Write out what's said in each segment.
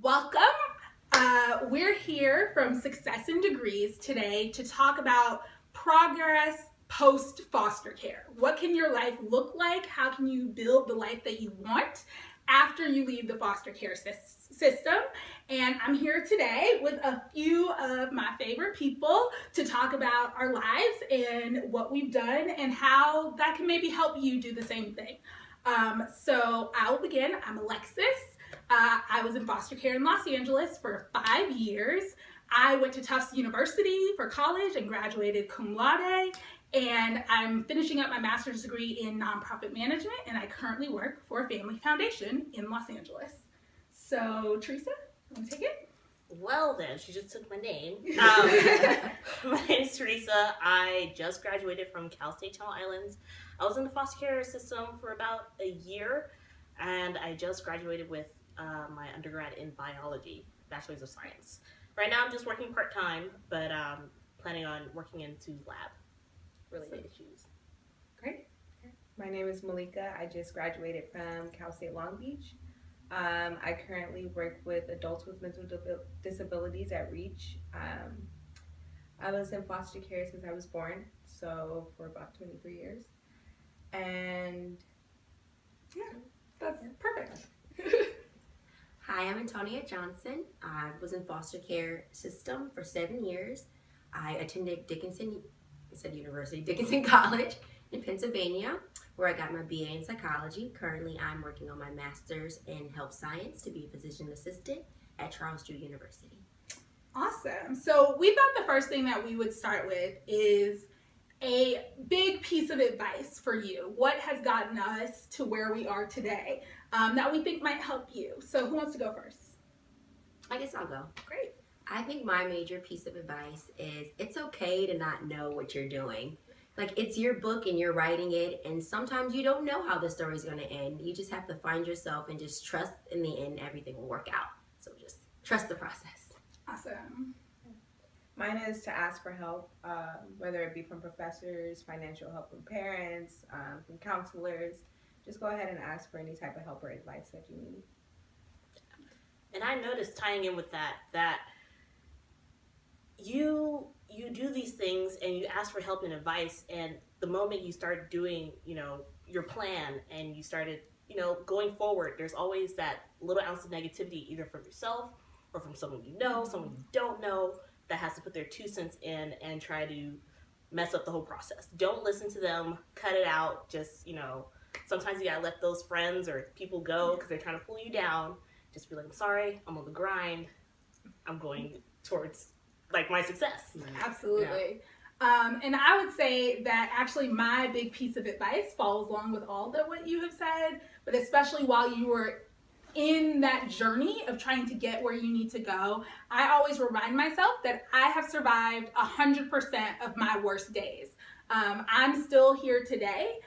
Welcome. We're here from Success in Degrees today to talk about progress post foster care. What can your life look like? How can you build the life that you want after you leave the foster care system? And I'm here today with a few of my favorite people to talk about our lives and what we've done and how that can maybe help you do the same thing. So I will begin. I'm Alexis. I was in foster care in Los Angeles for 5 years. I went to Tufts University for college and graduated cum laude. And I'm finishing up my master's degree in nonprofit management, and I currently work for a family foundation in Los Angeles. So, Theresa, you want to take it? Well then, she just took my name. My name is Theresa. I just graduated from Cal State Channel Islands. I was in the foster care system for about a year, and I just graduated with my undergrad in biology, bachelor's of science. Right now I'm just working part-time, but planning on working into lab-related issues. Great. My name is Malika. I just graduated from Cal State Long Beach. I currently work with adults with mental disabilities at REACH. I was in foster care since I was born, so for about 23 years. And yeah, that's perfect. Hi, I'm Antonia Johnson. I was in foster care system for 7 years. I attended Dickinson College in Pennsylvania, where I got my BA in psychology. Currently, I'm working on my master's in health science to be a physician assistant at Tufts University. Awesome. So we thought the first thing that we would start with is a big piece of advice for you. What has gotten us to where we are today that we think might help you? So who wants to go first? I guess I'll go. Great. I think my major piece of advice is it's okay to not know what you're doing. Like, it's your book and you're writing it, and sometimes you don't know how the story's going to end. You just have to find yourself and just trust in the end everything will work out. So just trust the process. Awesome. mine is to ask for help, whether it be from professors, financial help from parents, from counselors. Just go ahead and ask for any type of help or advice that you need. And I noticed, tying in with that you do these things and you ask for help and advice, and the moment you start doing, your plan and you started, going forward, there's always that little ounce of negativity, either from yourself or from someone you know, someone you don't know, that has to put their 2 cents in and try to mess up the whole process. Don't listen to them, cut it out. Just, sometimes you gotta let those friends or people go because they're trying to pull you down. Just be like, I'm sorry, I'm on the grind, I'm going towards my success. Absolutely. And I would say that actually my big piece of advice follows along with all of what you have said, but especially while you were in that journey of trying to get where you need to go, I always remind myself that I have survived 100% of my worst days. I'm still here today,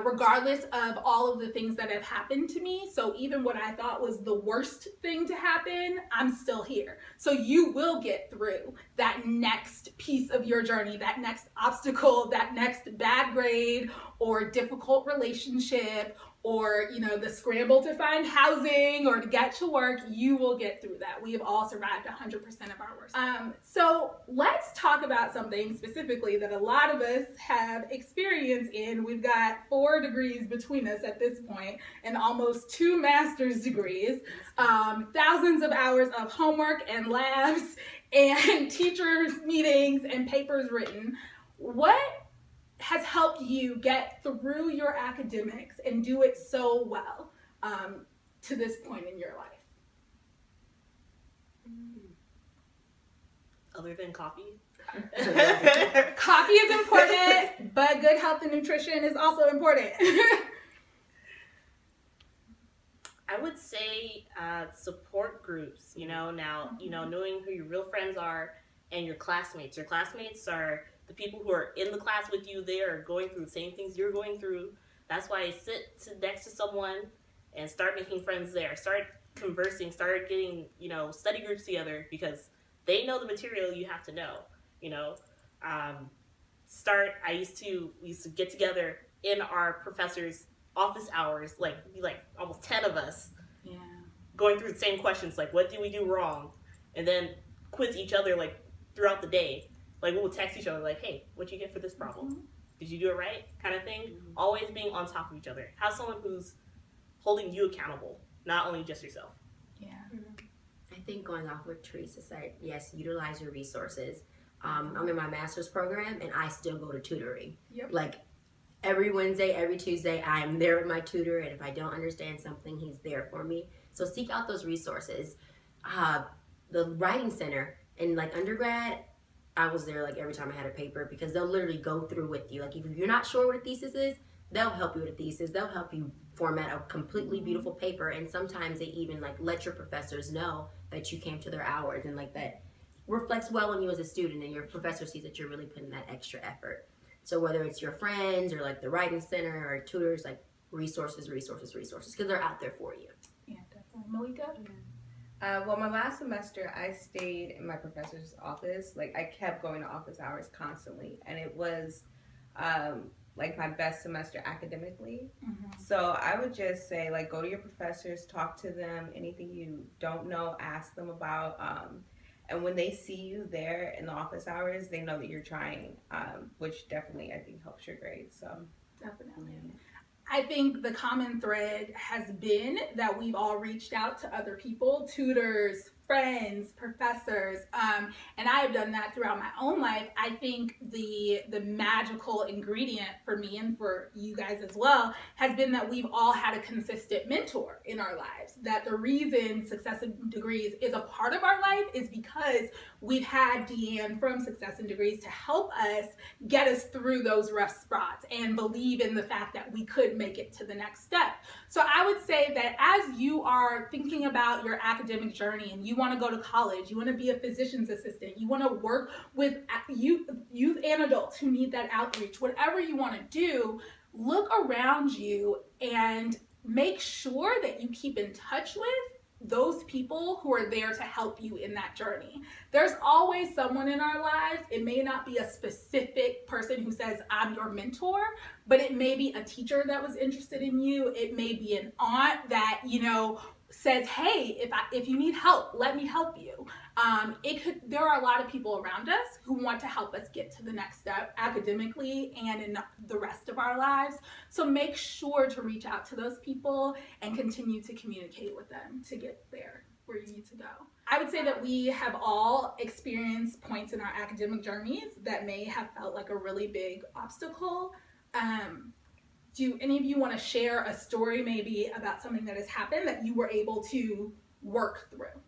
regardless of all of the things that have happened to me. So even what I thought was the worst thing to happen, I'm still here. So you will get through that next piece of your journey, that next obstacle, that next bad grade or difficult relationship, or the scramble to find housing or to get to work. You will get through that. We have all survived 100% of our worst. So let's talk about something specifically that a lot of us have experience in. We've got 4 degrees between us at this point and almost 2 master's degrees, thousands of hours of homework and labs and teachers meetings and papers written. What has helped you get through your academics and do it so well to this point in your life? Other than coffee? Coffee is important, but good health and nutrition is also important. I would say support groups, knowing who your real friends are and your classmates. Your classmates are the people who are in the class with you. They are going through the same things you're going through. That's why I sit next to someone and start making friends there. Start conversing, start getting, study groups together, because they know the material you have to know, we used to get together in our professors' office hours, almost 10 of us. Yeah. going through the same questions, like what did we do wrong, and then quiz each other like throughout the day. Like we'll text each other like, hey, what'd you get for this problem? Did you do it right? Kind of thing. Always being on top of each other. Have someone who's holding you accountable, not only just yourself. Yeah. I think going off what Theresa said, yes, utilize your resources. I'm in my master's program and I still go to tutoring. Yep. Like every Wednesday, every Tuesday, I am there with my tutor, and if I don't understand something, he's there for me. So seek out those resources. The writing center in like undergrad, I was there like every time I had a paper, because they'll literally go through with you. Like if you're not sure what a thesis is, they'll help you with a thesis. They'll help you format a completely beautiful paper, and sometimes they even like let your professors know that you came to their hours, and like that reflects well on you as a student, and your professor sees that you're really putting that extra effort. So whether it's your friends or like the writing center or tutors, like resources, because they're out there for you. Yeah, definitely. Malika? Well, my last semester, I stayed in my professor's office. Like, I kept going to office hours constantly, and it was like my best semester academically. So I would just say, like, go to your professors, talk to them, anything you don't know, ask them about. And when they see you there in the office hours, they know that you're trying, which definitely, I think, helps your grades. So Definitely. I think the common thread has been that we've all reached out to other people, tutors, friends, professors, and I have done that throughout my own life. I think the magical ingredient for me and for you guys as well has been that we've all had a consistent mentor in our lives. That the reason Success in Degrees is a part of our life is because we've had Deanne from Success in Degrees to help us get us through those rough spots and believe in the fact that we could make it to the next step. So I would say that as you are thinking about your academic journey and you want to go to college, you want to be a physician's assistant, you want to work with youth and adults who need that outreach, whatever you want to do, look around you and make sure that you keep in touch with those people who are there to help you in that journey. There's always someone in our lives. It may not be a specific person who says, I'm your mentor, but it may be a teacher that was interested in you. It may be an aunt that, says, hey, if you need help, let me help you. There are a lot of people around us who want to help us get to the next step academically and in the rest of our lives. So make sure to reach out to those people and continue to communicate with them to get there where you need to go. I would say that we have all experienced points in our academic journeys that may have felt like a really big obstacle. Do any of you want to share a story maybe about something that has happened that you were able to work through?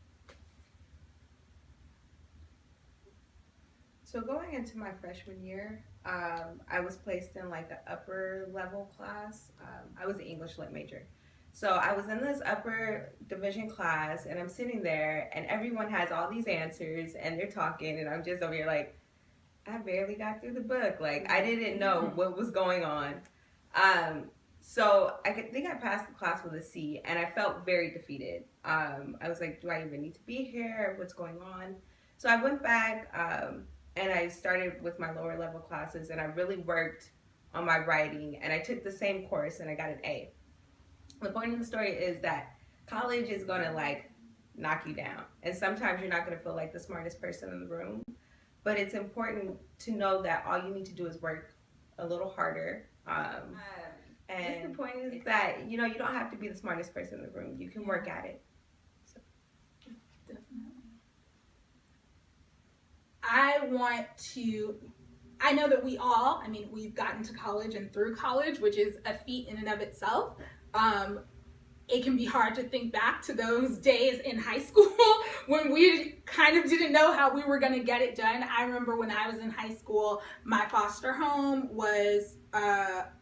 So going into my freshman year, I was placed in like an upper level class. I was an English lit major. So I was in this upper division class, and I'm sitting there and everyone has all these answers and they're talking, and I'm just over here like, I barely got through the book. Like, I didn't know what was going on. So I think I passed the class with a C, and I felt very defeated. I was like, do I even need to be here? What's going on? So I went back, and I started with my lower level classes, and I really worked on my writing, and I took the same course and I got an A. The point of the story is that college is going to like knock you down, and sometimes you're not going to feel like the smartest person in the room, but it's important to know that all you need to do is work a little harder. And the point is that, you don't have to be the smartest person in the room. You can work at it. So. Definitely. I know that we've gotten to college and through college, which is a feat in and of itself. It can be hard to think back to those days in high school when we kind of didn't know how we were going to get it done. I remember when I was in high school, my foster home was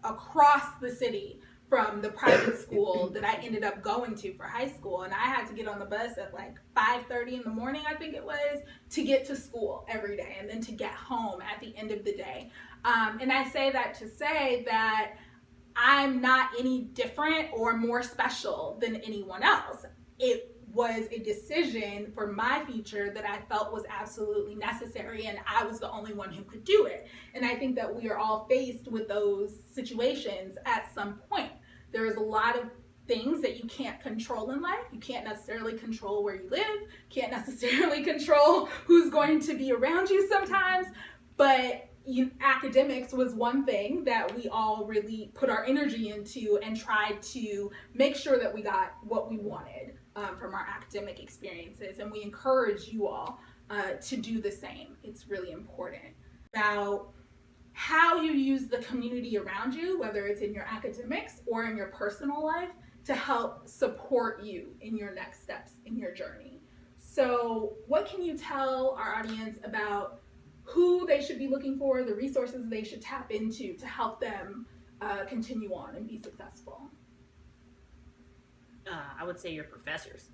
across the city from the private school that I ended up going to for high school. And I had to get on the bus at like 5:30 in the morning, I think it was, to get to school every day and then to get home at the end of the day. And I say that to say that I'm not any different or more special than anyone else. It was a decision for my future that I felt was absolutely necessary, and I was the only one who could do it. And I think that we are all faced with those situations at some point. There is a lot of things that you can't control in life. You can't necessarily control where you live, can't necessarily control who's going to be around you sometimes, but academics was one thing that we all really put our energy into and tried to make sure that we got what we wanted from our academic experiences. And we encourage you all to do the same. It's really important. About how you use the community around you, whether it's in your academics or in your personal life, to help support you in your next steps in your journey. So what can you tell our audience about who they should be looking for, the resources they should tap into to help them continue on and be successful? I would say your professors.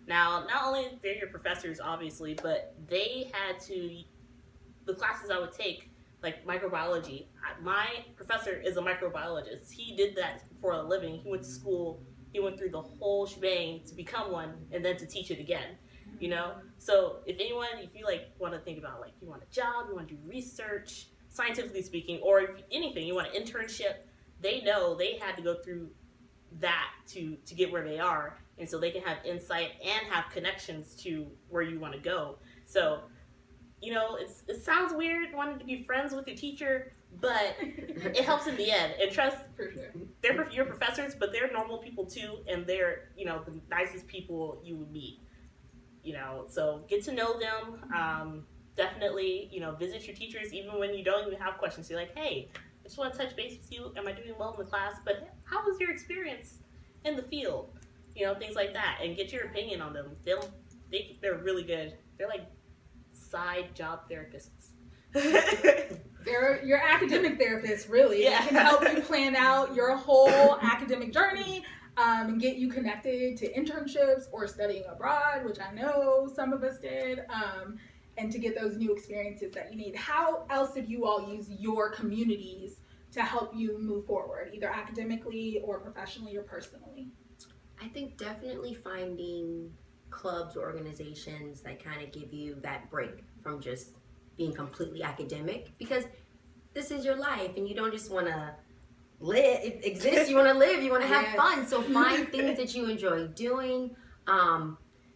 Now, not only they're your professors, obviously, but they had to, the classes I would take, like microbiology, my professor is a microbiologist. He did that for a living. He went to school, he went through the whole shebang to become one and then to teach it again. You know, so if you want to think about, like, you want a job, you want to do research, scientifically speaking, or if anything, you want an internship, they know they had to go through that to get where they are, and so they can have insight and have connections to where you want to go. So, you know, it sounds weird wanting to be friends with your teacher, but it helps in the end. And trust, they're your professors, but they're normal people too, and they're, you know, the nicest people you would meet. You know, so get to know them. Definitely, you know, visit your teachers even when you don't even have questions. You're like, hey, I just want to touch base with you. Am I doing well in the class? But how was your experience in the field? You know, things like that, and get your opinion on them. They're really good. They're like side job therapists. They're your academic therapists, really. Yeah. They can help you plan out your whole academic journey. And get you connected to internships or studying abroad, which I know some of us did, and to get those new experiences that you need. How else did you all use your communities to help you move forward, either academically or professionally or personally? I think definitely finding clubs or organizations that kind of give you that break from just being completely academic, because this is your life and you don't just want to exist, you want to live, you want to have fun. So find things that you enjoy doing.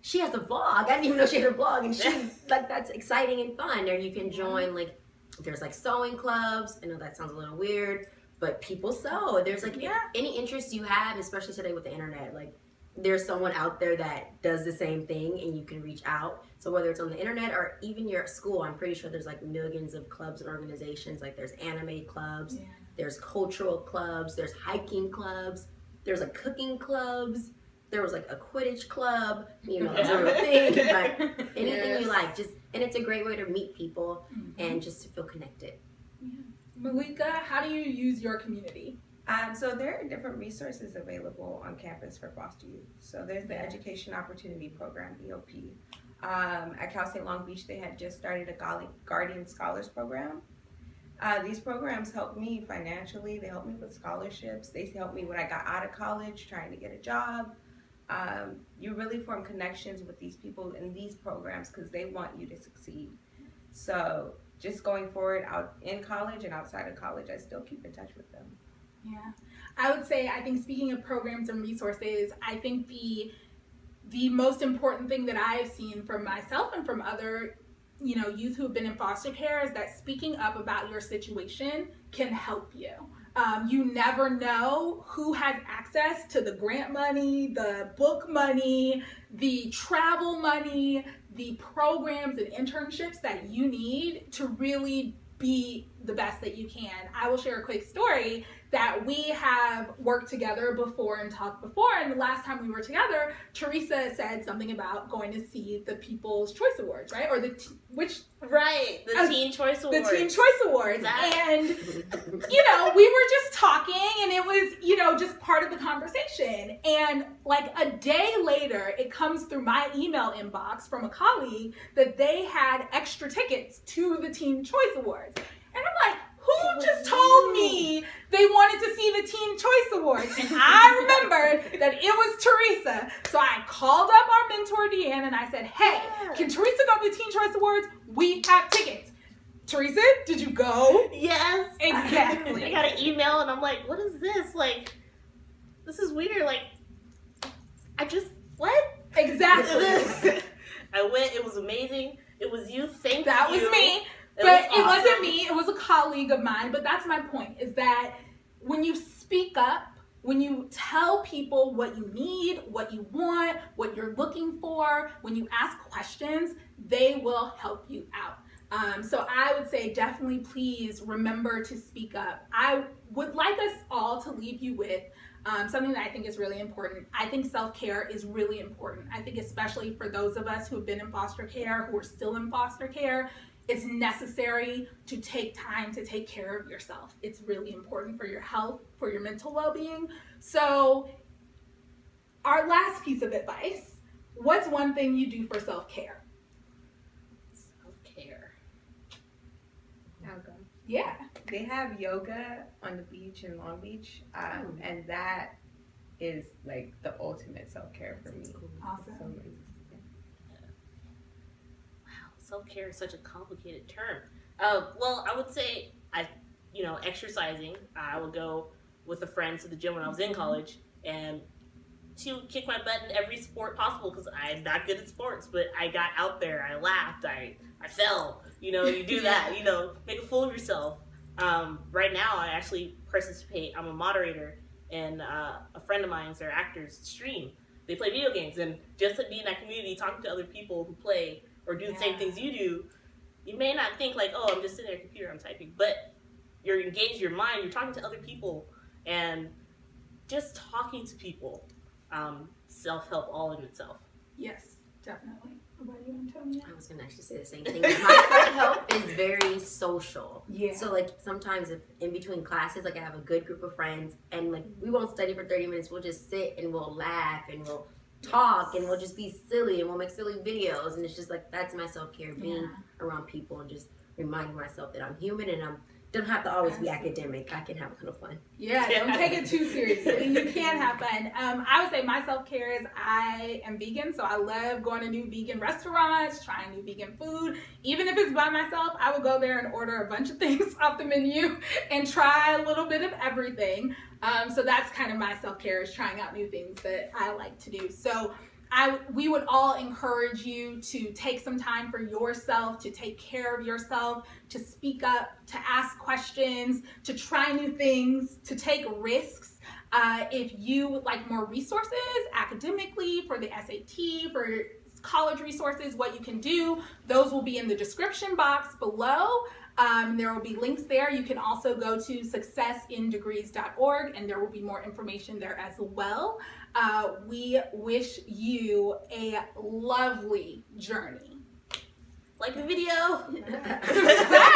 She has a vlog. I didn't even know she had a vlog, and she like, that's exciting and fun. Or you can join, like, there's like sewing clubs. I know that sounds a little weird, but people sew. There's like any interest you have, especially today with the internet, like there's someone out there that does the same thing and you can reach out. So whether it's on the internet or even your school, I'm pretty sure there's like millions of clubs and organizations. Like there's anime clubs, there's cultural clubs, there's hiking clubs, there's like cooking clubs, there was like a Quidditch club, you know, those are a thing, but anything you like, just, and it's a great way to meet people and just to feel connected. Malika, how do you use your community? So there are different resources available on campus for foster youth. So there's the Education Opportunity Program, EOP. At Cal State Long Beach, they had just started a Guardian Scholars Program. These programs helped me financially. They helped me with scholarships. They helped me when I got out of college trying to get a job. You really form connections with these people in these programs because they want you to succeed. So just going forward out in college and outside of college, I still keep in touch with them. Yeah, I would say, I think speaking of programs and resources, I think the most important thing that I've seen from myself and from other, you know, youth who have been in foster care is that speaking up about your situation can help you. You never know who has access to the grant money, the book money, the travel money, the programs and internships that you need to really be the best that you can. I will share a quick story that we have worked together before and talked before, and the last time we were together, Theresa said something about going to see the People's Choice Awards, right? Or the Teen Choice Awards. The Teen Choice Awards. And, you know, we were just talking, and it was, you know, just part of the conversation. And like a day later, it comes through my email inbox from a colleague that they had extra tickets to the Teen Choice Awards. And I'm like, who just told me they wanted to see the Teen Choice Awards? And I remembered that it was Theresa. So I called up our mentor, Deanne, and I said, hey, can Theresa go to the Teen Choice Awards? We have tickets. Theresa, did you go? Yes. Exactly. I got an email, and I'm like, what is this? Like, this is weird. Like, What? Exactly. I went. It was amazing. It was you. Thank That you. was me. It But was it awesome. wasn't me. It was a colleague of mine. But that's my point, is that when you speak up, when you tell people what you need, what you want, what you're looking for, when you ask questions, they will help you out. So I would say definitely please remember to speak up. I would like us all to leave you with something that I think is really important. I think self-care is really important. I think especially for those of us who have been in foster care, who are still in foster care, it's necessary to take time to take care of yourself. It's really important for your health, for your mental well-being. So our last piece of advice, what's one thing you do for self-care? Self-care. I'll go. Yeah. They have yoga on the beach in Long Beach, and that is like the ultimate self-care for me. Awesome. So, Wow, self-care is such a complicated term. Well, I would say exercising. I would go with a friend to the gym when I was in college, and she would kick my butt in every sport possible because I'm not good at sports. But I got out there, I laughed, I fell. You do that. Make a fool of yourself. Right now, I actually participate. I'm a moderator, and a friend of mine's, their actors, stream. They play video games, and just to be in that community, talking to other people who play or do the same things you do, you may not think like, oh, I'm just sitting at a computer, I'm typing, but you're engaged, your mind, you're talking to other people, and just talking to people, self-help all in itself. Yes, definitely. What about you, Antonia? I was gonna actually say the same thing. My self-help is very social. Yeah. So like sometimes if in between classes, like I have a good group of friends, and like we won't study for 30 minutes. We'll just sit and we'll laugh and we'll talk and we'll just be silly and we'll make silly videos, and it's just like that's my self-care, being around people and just reminding myself that I'm human and don't have to always be academic. I can have a little fun. Yeah, don't take it too seriously. You can have fun. I would say my self-care is I am vegan, so I love going to new vegan restaurants, trying new vegan food. Even if it's by myself, I would go there and order a bunch of things off the menu and try a little bit of everything. So that's kind of my self-care, is trying out new things that I like to do. So we would all encourage you to take some time for yourself, to take care of yourself, to speak up, to ask questions, to try new things, to take risks. If you would like more resources academically, for the SAT, for college resources, what you can do, those will be in the description box below. There will be links there. You can also go to successindegrees.org, and there will be more information there as well. We wish you a lovely journey. Like the video. Bye.